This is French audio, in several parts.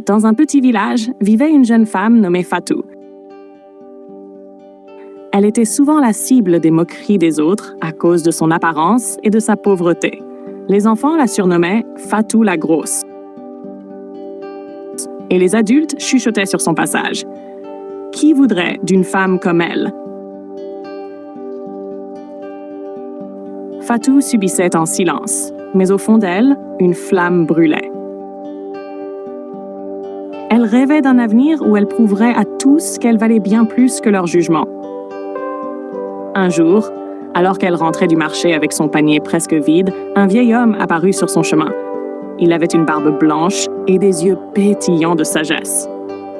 dans un petit village, vivait une jeune femme nommée Fatou. Elle était souvent la cible des moqueries des autres à cause de son apparence et de sa pauvreté. Les enfants la surnommaient Fatou la grosse. Et les adultes chuchotaient sur son passage. Qui voudrait d'une femme comme elle? Fatou subissait en silence, mais au fond d'elle, une flamme brûlait. Elle rêvait d'un avenir où elle prouverait à tous qu'elle valait bien plus que leur jugement. Un jour, alors qu'elle rentrait du marché avec son panier presque vide, un vieil homme apparut sur son chemin. Il avait une barbe blanche et des yeux pétillants de sagesse.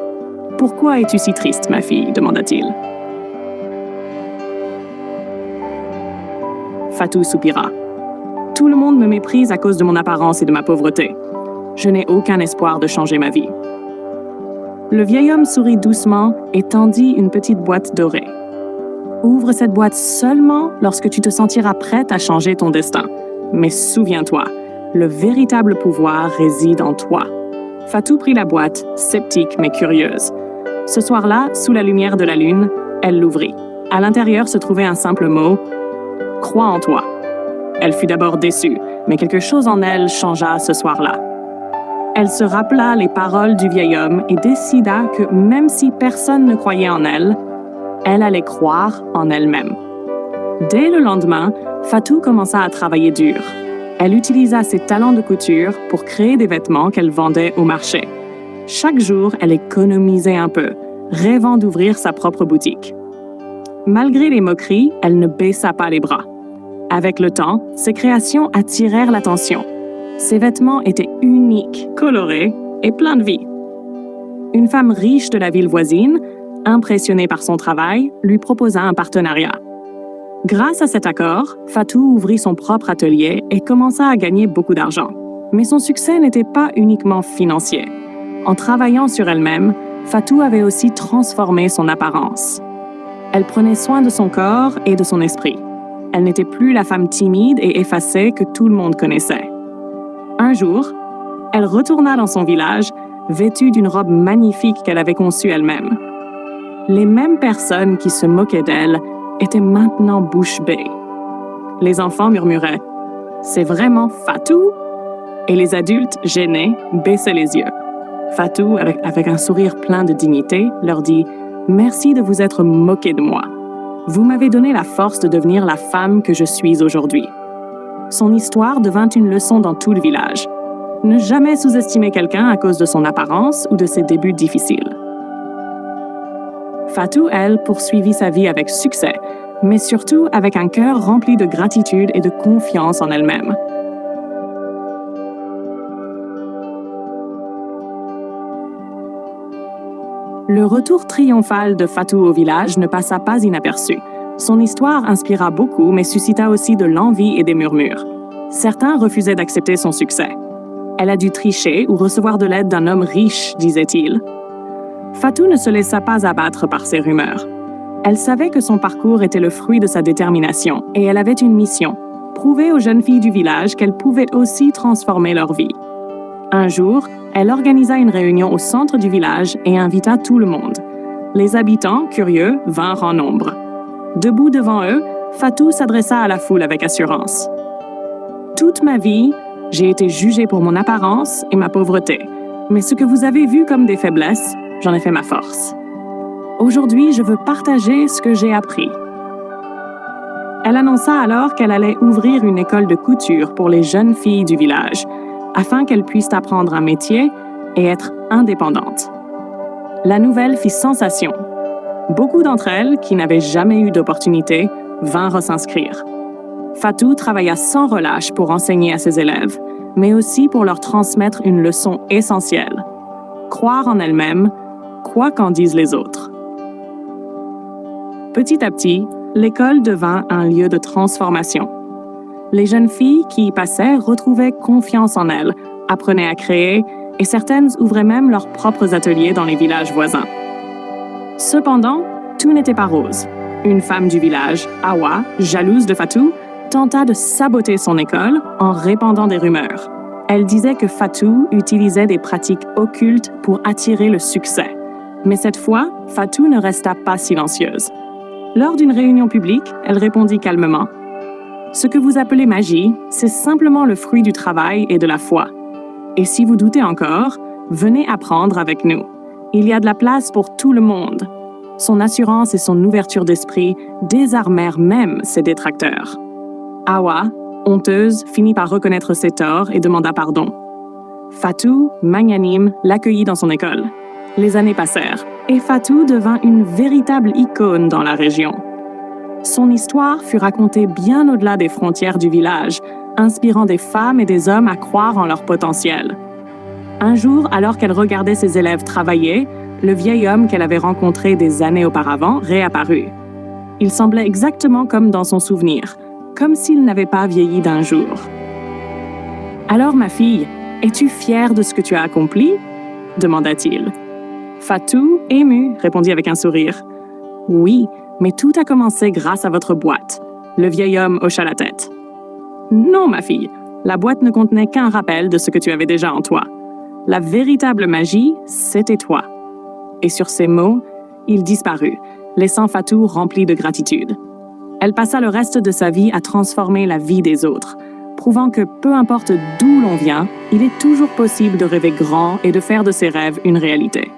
« Pourquoi es-tu si triste, ma fille ?» demanda-t-il. Fatou soupira. « Tout le monde me méprise à cause de mon apparence et de ma pauvreté. Je n'ai aucun espoir de changer ma vie. » Le vieil homme sourit doucement et tendit une petite boîte dorée. « Ouvre cette boîte seulement lorsque tu te sentiras prête à changer ton destin. Mais souviens-toi, le véritable pouvoir réside en toi. » Fatou prit la boîte, sceptique mais curieuse. Ce soir-là, sous la lumière de la lune, elle l'ouvrit. À l'intérieur se trouvait un simple mot « Crois en toi ». Elle fut d'abord déçue, mais quelque chose en elle changea ce soir-là. Elle se rappela les paroles du vieil homme et décida que même si personne ne croyait en elle, elle allait croire en elle-même. Dès le lendemain, Fatou commença à travailler dur. Elle utilisa ses talents de couture pour créer des vêtements qu'elle vendait au marché. Chaque jour, elle économisait un peu, rêvant d'ouvrir sa propre boutique. Malgré les moqueries, elle ne baissa pas les bras. Avec le temps, ses créations attirèrent l'attention. Ses vêtements étaient uniques, colorés et pleins de vie. Une femme riche de la ville voisine, impressionnée par son travail, lui proposa un partenariat. Grâce à cet accord, Fatou ouvrit son propre atelier et commença à gagner beaucoup d'argent. Mais son succès n'était pas uniquement financier. En travaillant sur elle-même, Fatou avait aussi transformé son apparence. Elle prenait soin de son corps et de son esprit. Elle n'était plus la femme timide et effacée que tout le monde connaissait. Un jour, elle retourna dans son village, vêtue d'une robe magnifique qu'elle avait conçue elle-même. Les mêmes personnes qui se moquaient d'elle étaient maintenant bouche bée. Les enfants murmuraient « C'est vraiment Fatou ?» Et les adultes, gênés, baissaient les yeux. Fatou, avec un sourire plein de dignité, leur dit « Merci de vous être moqué de moi. Vous m'avez donné la force de devenir la femme que je suis aujourd'hui. » Son histoire devint une leçon dans tout le village. Ne jamais sous-estimer quelqu'un à cause de son apparence ou de ses débuts difficiles. Fatou, elle, poursuivit sa vie avec succès, mais surtout avec un cœur rempli de gratitude et de confiance en elle-même. Le retour triomphal de Fatou au village ne passa pas inaperçu. Son histoire inspira beaucoup, mais suscita aussi de l'envie et des murmures. Certains refusaient d'accepter son succès. Elle a dû tricher ou recevoir de l'aide d'un homme riche, disait-il. Fatou ne se laissa pas abattre par ces rumeurs. Elle savait que son parcours était le fruit de sa détermination et elle avait une mission, prouver aux jeunes filles du village qu'elles pouvaient aussi transformer leur vie. Un jour, elle organisa une réunion au centre du village et invita tout le monde. Les habitants, curieux, vinrent en nombre. Debout devant eux, Fatou s'adressa à la foule avec assurance. « Toute ma vie, j'ai été jugée pour mon apparence et ma pauvreté, mais ce que vous avez vu comme des faiblesses, j'en ai fait ma force. Aujourd'hui, je veux partager ce que j'ai appris. » Elle annonça alors qu'elle allait ouvrir une école de couture pour les jeunes filles du village, afin qu'elles puissent apprendre un métier et être indépendantes. La nouvelle fit sensation. Beaucoup d'entre elles, qui n'avaient jamais eu d'opportunité, vinrent s'inscrire. Fatou travailla sans relâche pour enseigner à ses élèves, mais aussi pour leur transmettre une leçon essentielle. Croire en elle-même, quoi qu'en disent les autres. Petit à petit, l'école devint un lieu de transformation. Les jeunes filles qui y passaient retrouvaient confiance en elles, apprenaient à créer, et certaines ouvraient même leurs propres ateliers dans les villages voisins. Cependant, tout n'était pas rose. Une femme du village, Awa, jalouse de Fatou, tenta de saboter son école en répandant des rumeurs. Elle disait que Fatou utilisait des pratiques occultes pour attirer le succès. Mais cette fois, Fatou ne resta pas silencieuse. Lors d'une réunion publique, elle répondit calmement. « Ce que vous appelez magie, c'est simplement le fruit du travail et de la foi. Et si vous doutez encore, venez apprendre avec nous. Il y a de la place pour tout le monde. » Son assurance et son ouverture d'esprit désarmèrent même ses détracteurs. Awa, honteuse, finit par reconnaître ses torts et demanda pardon. Fatou, magnanime, l'accueillit dans son école. Les années passèrent, et Fatou devint une véritable icône dans la région. Son histoire fut racontée bien au-delà des frontières du village, inspirant des femmes et des hommes à croire en leur potentiel. Un jour, alors qu'elle regardait ses élèves travailler, le vieil homme qu'elle avait rencontré des années auparavant réapparut. Il semblait exactement comme dans son souvenir, comme s'il n'avait pas vieilli d'un jour. « Alors, ma fille, es-tu fière de ce que tu as accompli ?» demanda-t-il. Fatou, émue, répondit avec un sourire. « Oui, mais tout a commencé grâce à votre boîte. » Le vieil homme hocha la tête. « Non, ma fille, la boîte ne contenait qu'un rappel de ce que tu avais déjà en toi. La véritable magie, c'était toi. » Et sur ces mots, il disparut, laissant Fatou remplie de gratitude. Elle passa le reste de sa vie à transformer la vie des autres, prouvant que peu importe d'où l'on vient, il est toujours possible de rêver grand et de faire de ses rêves une réalité.